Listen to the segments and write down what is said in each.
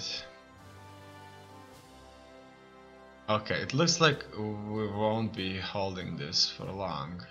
it. Okay, it looks like we won't be holding this for long.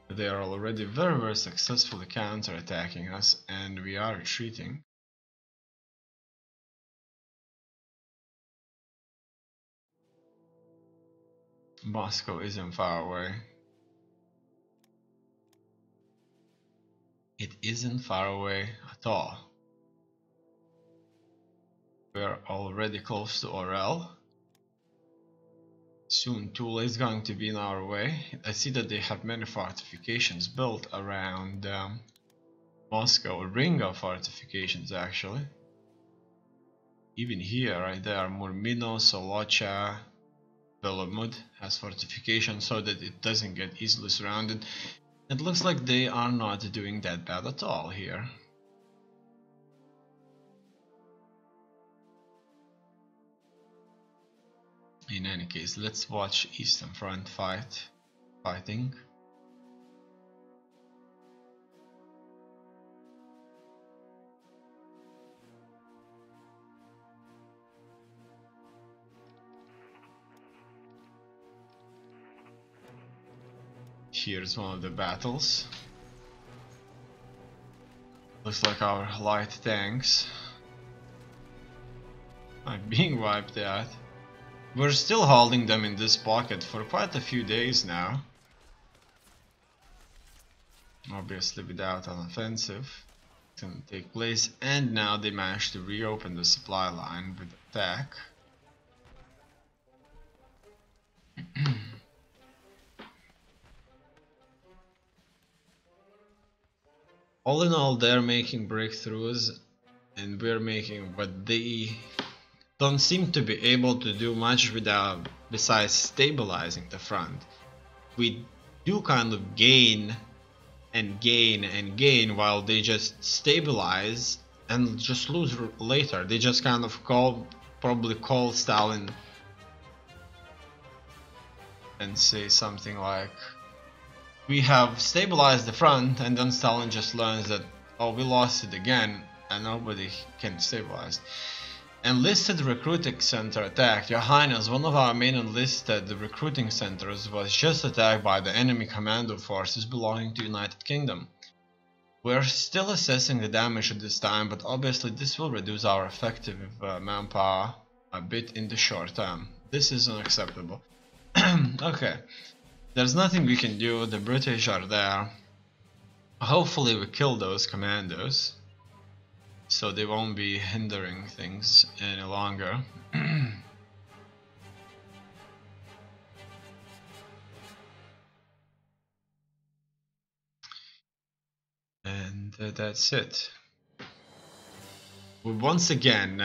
They are already very successfully counter-attacking us, and we are retreating. Moscow isn't far away. It isn't far away at all. We're already close to Orel. Soon Tula is going to be in our way. I see that they have many fortifications built around Moscow, a ring of fortifications actually. Even here, right there, Murmino, Solocha, Belomud has fortifications so that it doesn't get easily surrounded. It looks like they are not doing that bad at all here. In any case, let's watch Eastern Front fighting. Here's one of the battles. Looks like our light tanks are being wiped out. We're still holding them in this pocket for quite a few days now. Obviously without an offensive can take place, and now they managed to reopen the supply line with attack. All in all, they're making breakthroughs and we're making, but they don't seem to be able to do much besides stabilizing the front. We do kind of gain and gain and gain while they just stabilize and just lose later. They just kind of probably call Stalin and say something like, we have stabilized the front, and then Stalin just learns that, oh, we lost it again and nobody can stabilize. Enlisted recruiting center attacked. Your Highness, one of our main enlisted recruiting centers was just attacked by the enemy commando forces belonging to United Kingdom. We're still assessing the damage at this time, but obviously this will reduce our effective manpower a bit in the short term. This is unacceptable. Okay, there's nothing we can do, the British are there. Hopefully we kill those commandos, so they won't be hindering things any longer. And that's it. We once again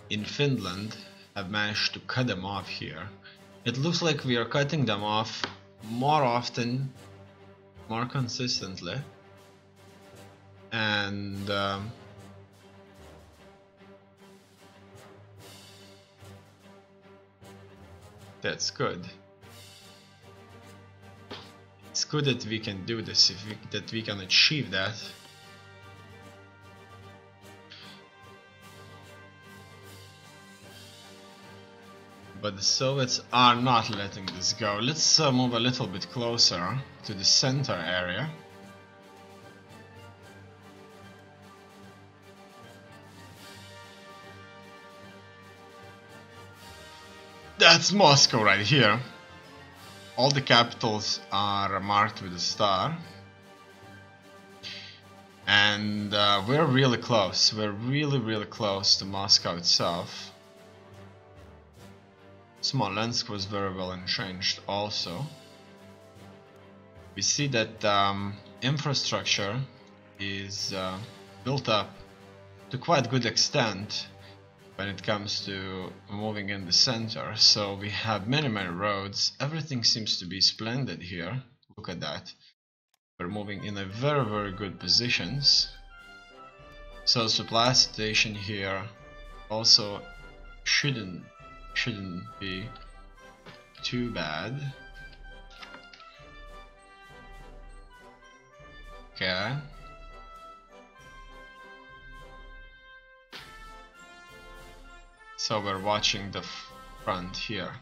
in Finland have managed to cut them off here. It looks like we are cutting them off more often, more consistently, and that's good. It's good that we can do this, that we can achieve that. But the Soviets are not letting this go. Let's move a little bit closer to the center area. That's Moscow right here. All the capitals are marked with a star. And we're really close. We're really close to Moscow itself. Smolensk was very well entrenched also. We see that infrastructure is built up to quite good extent when it comes to moving in the center. So we have many roads. Everything seems to be splendid here. Look at that. We're moving in a very good positions. So supply station here also shouldn't be too bad. Okay. So we're watching the front here.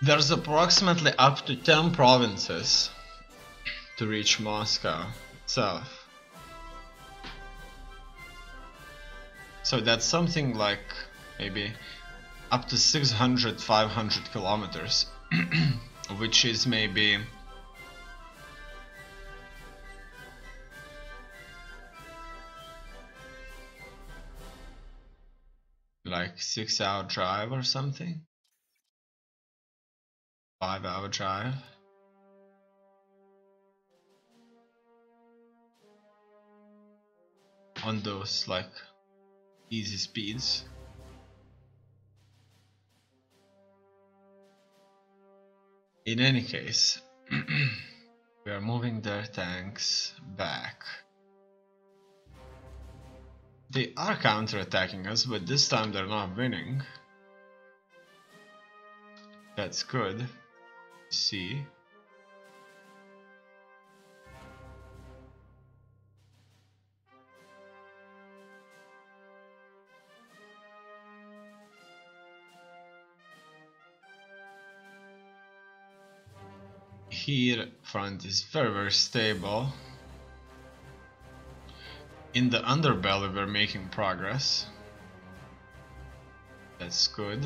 There's approximately up to 10 provinces to reach Moscow itself. So that's something like maybe up to 600-500 kilometers, which is maybe like 6-hour drive or something. 5-hour drive. On those like easy speeds. In any case, we are moving their tanks back. They are counterattacking us, but this time they're not winning. That's good. See. Here front is very stable. In the underbelly we're making progress. That's good.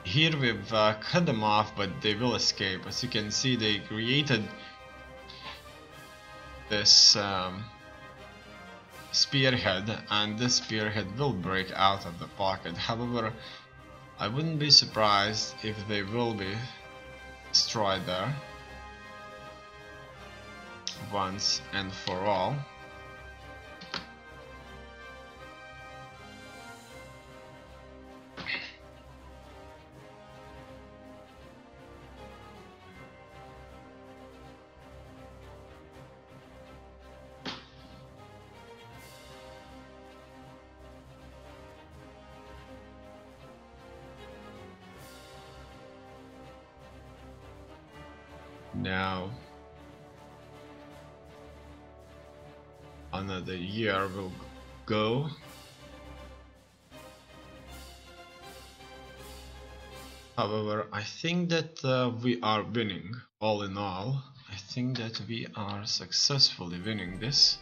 Here we've cut them off, but they will escape. As you can see, they created this spearhead, and this spearhead will break out of the pocket. However, I wouldn't be surprised if they will be destroyed there once and for all. Now another year will go. However, I think that we are winning. All in all, I think that we are successfully winning this.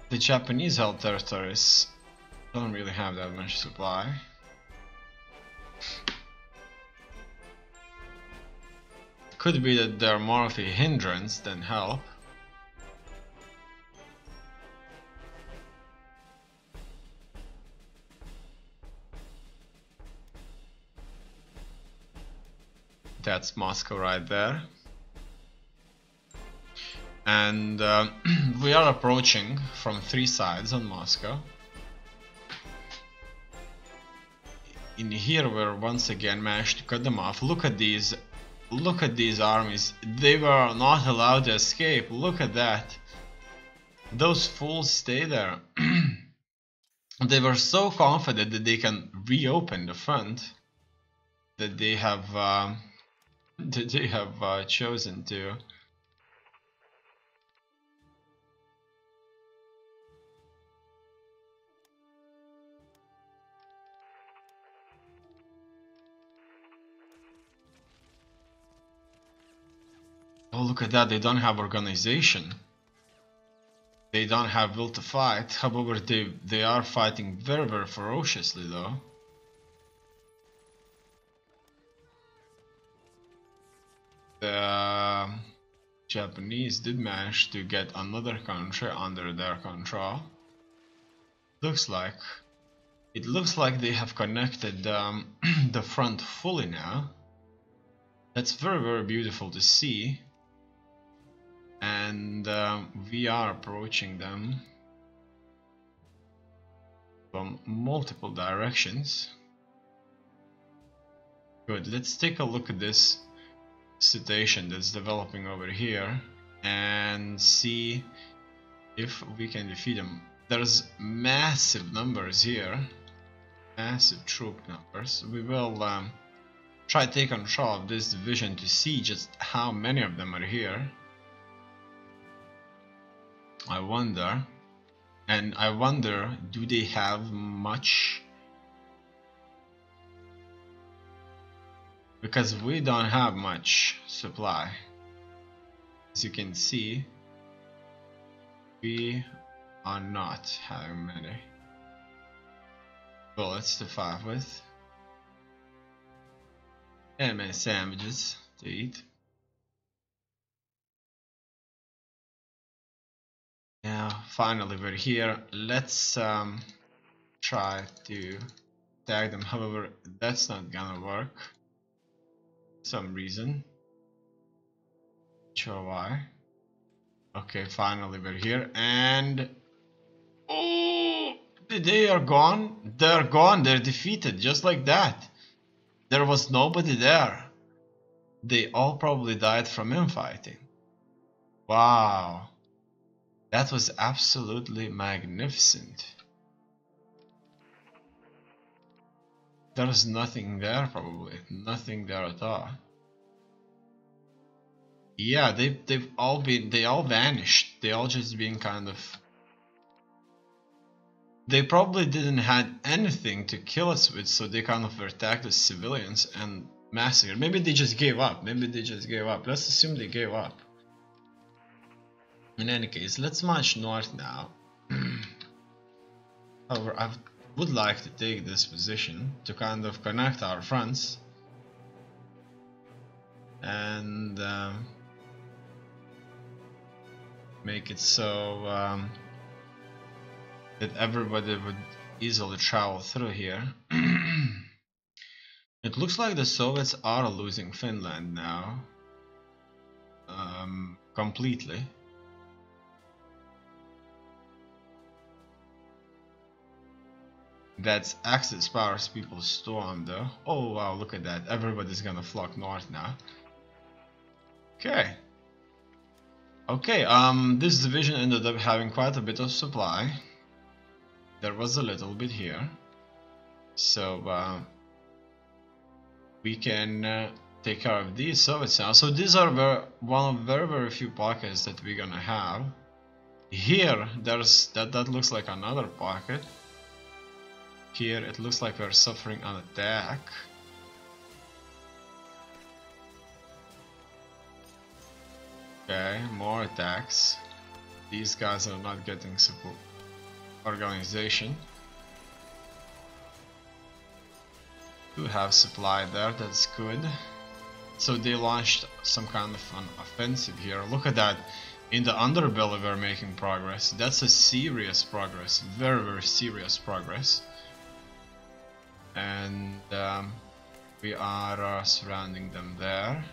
The Japanese held territories don't really have that much supply. Could be that they're more of a hindrance than help. That's Moscow right there. And we are approaching from 3 sides on Moscow. In here we're once again managed to cut them off. Look at these armies. They were not allowed to escape. Look at that. Those fools stay there. They were so confident that they can reopen the front that they have chosen to. Oh, look at that, they don't have organization. They don't have will to fight. However, they are fighting very ferociously though. The Japanese did manage to get another country under their control. It looks like they have connected the front fully now. That's very beautiful to see. And we are approaching them from multiple directions. Good, let's take a look at this situation that's developing over here and see if we can defeat them. There's massive numbers here, massive troop numbers. We will try to take control of this division to see just how many of them are here. I wonder. And I wonder, do they have much? Because we don't have much supply. As you can see, we are not having many bullets to fight with. And many sandwiches to eat. Now, finally we're here. Let's try to tag them. However, that's not gonna work. For some reason. Not sure why. Okay, finally we're here, and oh, they are gone. They're gone. They're defeated, just like that. There was nobody there. They all probably died from infighting. Wow. That was absolutely magnificent. There's nothing there, probably. Nothing there at all. Yeah, they all vanished. They all just been kind of... They probably didn't had anything to kill us with, so they kind of attacked the civilians and massacred. Maybe they just gave up. Maybe they just gave up. Let's assume they gave up. In any case, let's march north now. However, I would like to take this position to kind of connect our fronts and make it so that everybody would easily travel through here. It looks like the Soviets are losing Finland now, completely. That's Axis powers people storm though. Oh wow, look at that. Everybody's gonna flock north now. Okay. Okay, this division ended up having quite a bit of supply. There was a little bit here. So we can take care of these Soviets now. So these are one of very few pockets that we're gonna have. Here, there's that looks like another pocket. Here it looks like we're suffering an attack. Okay, more attacks. These guys are not getting support. Organization. Do have supply there, that's good. So they launched some kind of an offensive here. Look at that. In the underbelly we're making progress. That's a serious progress. Very serious progress. And we are surrounding them there.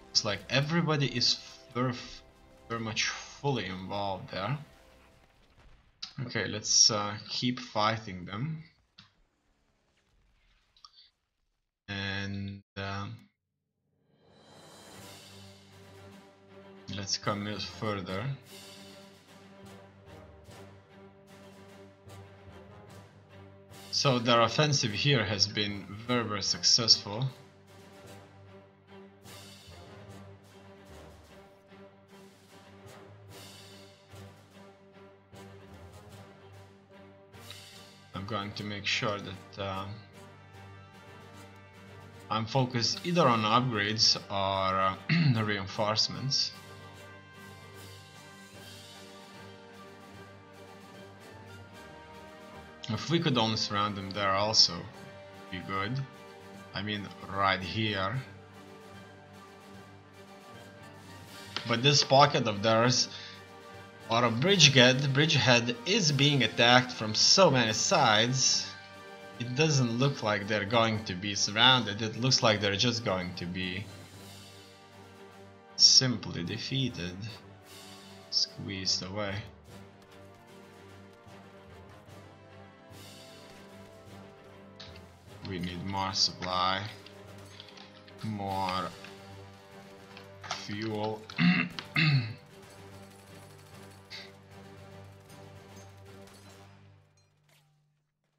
It's like everybody is very much fully involved there. Okay, let's keep fighting them. And let's commit further. So their offensive here has been very successful. I'm going to make sure that I'm focused either on upgrades or reinforcements. If we could only surround them there also, be good. I mean, right here. But this pocket of theirs, or a bridgehead is being attacked from so many sides. It doesn't look like they're going to be surrounded. It looks like they're just going to be simply defeated, squeezed away. We need more supply, more fuel.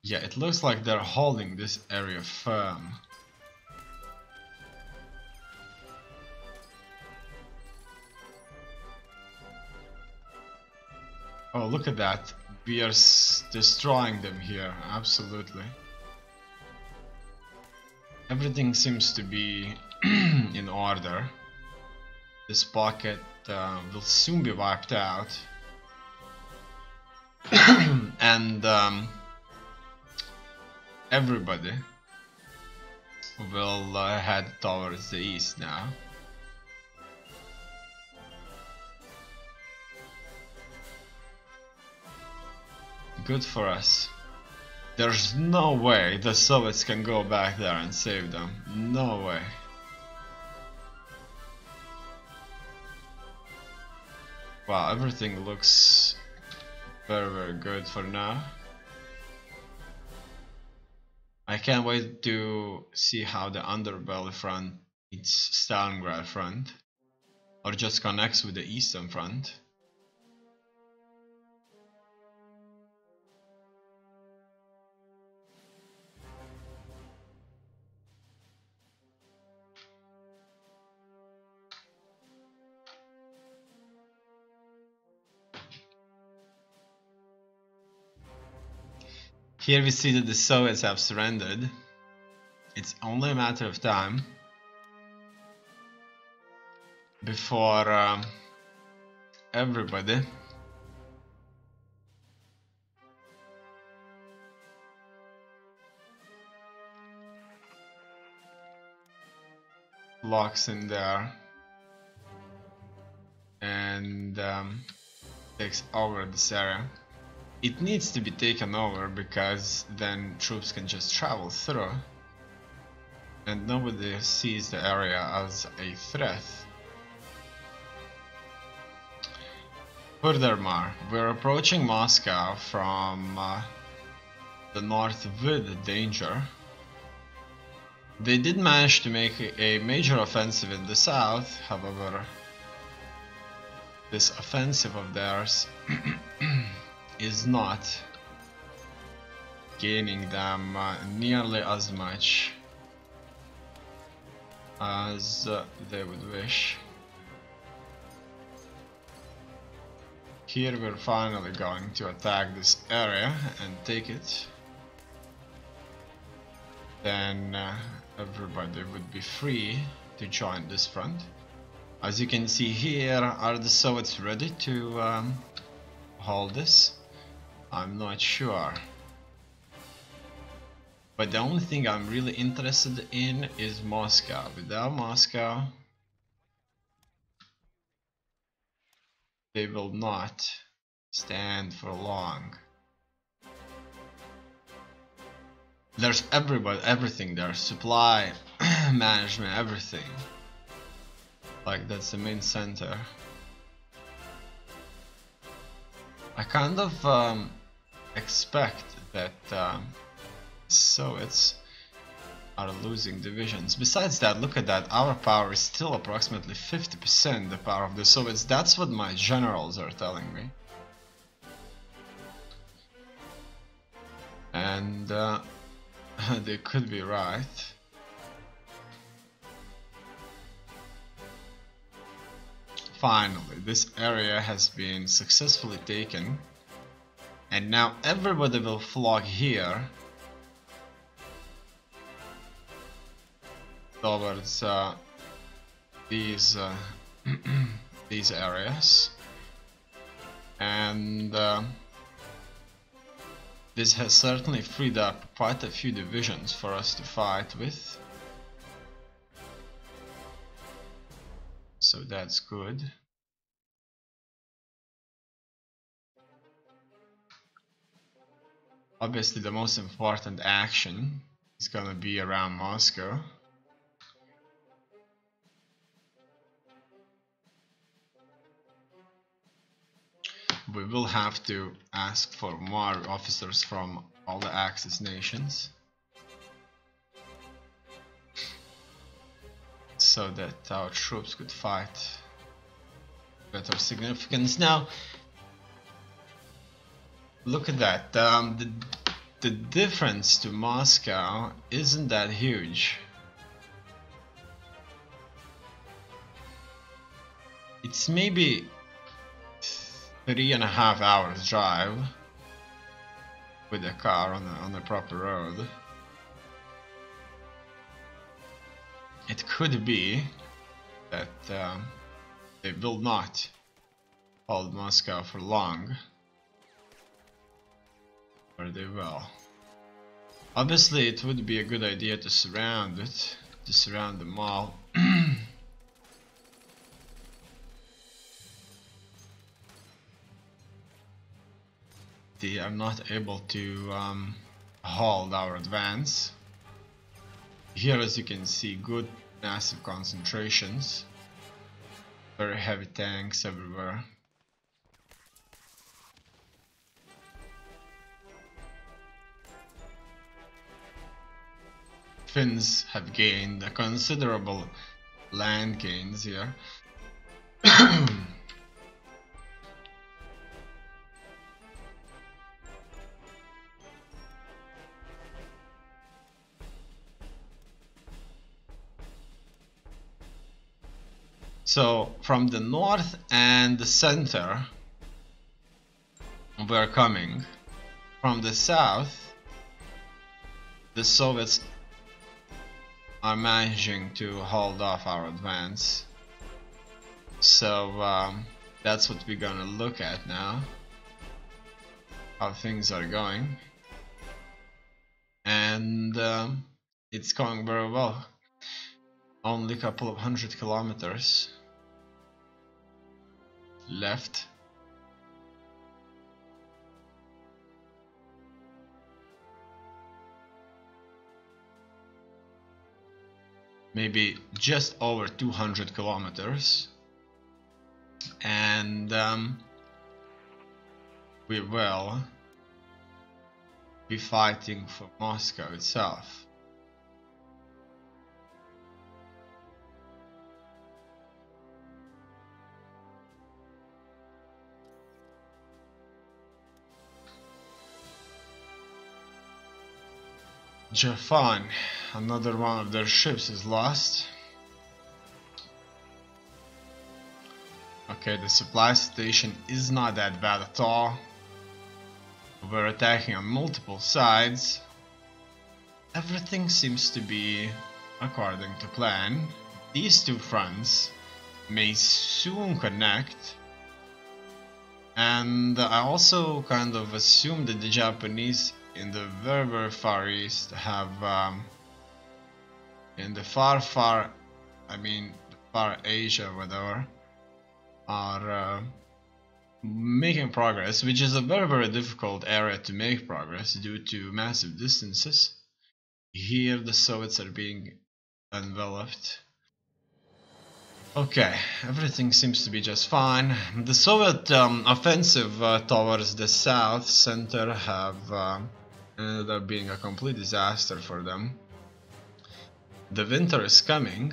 Yeah, it looks like they're holding this area firm. Oh, look at that. We are destroying them here, absolutely. Everything seems to be in order. This pocket will soon be wiped out. And everybody will head towards the east now. Good for us. There's no way the Soviets can go back there and save them. No way. Wow, everything looks very good for now. I can't wait to see how the underbelly front meets Stalingrad front, or just connects with the eastern front. Here we see that the Soviets have surrendered. It's only a matter of time before everybody locks in there and takes over this area. It needs to be taken over because then troops can just travel through and nobody sees the area as a threat. Furthermore, we're approaching Moscow from the north with danger. They did manage to make a major offensive in the south, however, this offensive of theirs is not gaining them nearly as much as they would wish. Here we're finally going to attack this area and take it. Then everybody would be free to join this front. As you can see here, are the Soviets ready to hold this? I'm not sure. But the only thing I'm really interested in is Moscow. Without Moscow, they will not stand for long. There's everything there, supply, management, everything. Like, that's the main center. I kind of expect that Soviets are losing divisions. Besides that, look at that, our power is still approximately 50% the power of the Soviets. That's what my generals are telling me. And they could be right. Finally, this area has been successfully taken, and now everybody will flock here towards these these areas, and this has certainly freed up quite a few divisions for us to fight with. So that's good. Obviously the most important action is gonna be around Moscow. We will have to ask for more officers from all the Axis nations, so that our troops could fight better significance. Now, look at that. The difference to Moscow isn't that huge. It's maybe 3.5 hours drive with a car on a proper road. It could be that they will not hold Moscow for long, or they will. Obviously, it would be a good idea to surround it, to surround them all. I'm not able to hold our advance. Here, as you can see, good massive concentrations, very heavy tanks everywhere. Finns have gained a considerable land gains here. So from the north and the center we're coming. From the south, the Soviets are managing to hold off our advance. So that's what we're gonna look at now, how things are going. And it's going very well. Only a couple of 100 kilometers left. Maybe just over 200 kilometers. And we will be fighting for Moscow itself. Japan, another one of their ships is lost. Okay, the supply station is not that bad at all. We're attacking on multiple sides. Everything seems to be according to plan. These two fronts may soon connect. And I also kind of assume that the Japanese in the very far east have in the far Asia, whatever, are making progress, which is a very difficult area to make progress due to massive distances. Here the Soviets are being enveloped. Okay, everything seems to be just fine. The Soviet offensive towards the south center have ended up being a complete disaster for them. The winter is coming,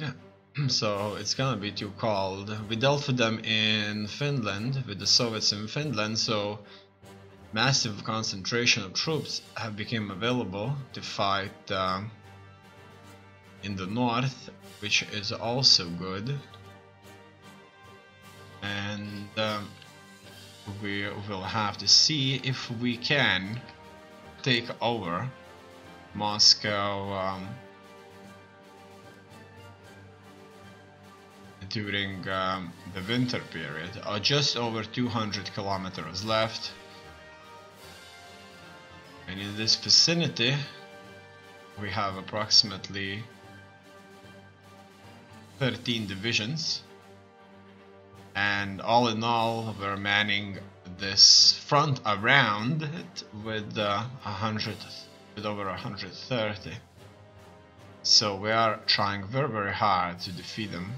so it's gonna be too cold. We dealt with them in Finland, with the Soviets in Finland, so massive concentration of troops have become available to fight in the north, which is also good. And we will have to see if we can take over Moscow during the winter period. Just over 200 kilometers left, and in this vicinity we have approximately 13 divisions. And all in all, we're manning this front around it with over 130. So we are trying very hard to defeat them.